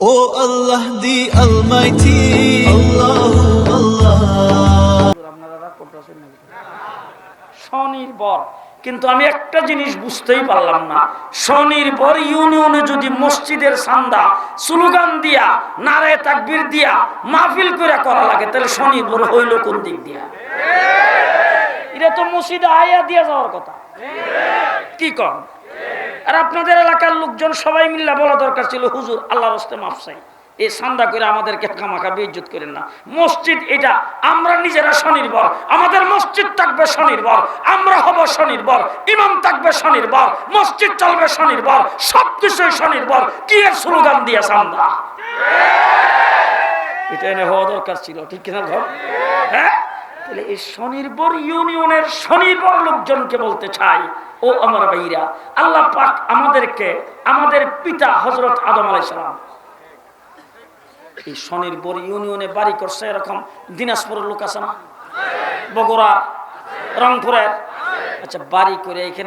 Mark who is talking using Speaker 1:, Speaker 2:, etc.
Speaker 1: Oh Allah, the Almighty, Allahu Allah.
Speaker 2: স্বনির্ভর, কিন্তু আমি একটা জিনিস বুঝতেই পারলাম না, স্বনির্ভর ইউনিয়নে যদি মসজিদের চান্দা স্লোগান দিয়া নারায়ে তাকবীর দিয়া মাহফিল করে করা লাগে, তাহলে স্বনির্ভর হইল কোন দিক দিয়া? এটা তো মসজিদে আয়া দিয়া যাওয়ার কথা, কি কন? আর আপনাদের এলাকার লোকজন সবাই মিল্লা বলা দরকার ছিল, হুজুর আল্লাহর রাস্তে মাফ চাই, এই চান্দা করে আমাদেরকে খামাখা বেইজ্জত করেন না। মসজিদ এটা আমরা নিজেরা স্বনির্ভর, আমাদের মসজিদ থাকবে স্বনির্ভর, আমরা হব স্বনির্ভর, ইমাম থাকবে স্বনির্ভর, মসজিদ চলবে স্বনির্ভর, সবকিছুই স্বনির্ভর। কি এর স্লোগান দিয়ে চান্দা? এটা এনে হওয়া দরকার ছিল, ঠিক কিনা ঘর? হ্যাঁ, তাহলে এই স্বনির্ভর ইউনিয়নের স্বনির্ভর লোকজনকে বলতে চাই, ও আমার ভাইরা, আল্লাহ পাক আমাদেরকে, আমাদের পিতা হযরত আদম আলাইহিস সালাম এই স্বনির্ভর ইউনিয়নে বাড়ি করছে। এরকম দিনাজপুরের লোক আছে না, বগুড়া, রংপুরের, আচ্ছা বাড়ি করে এখানে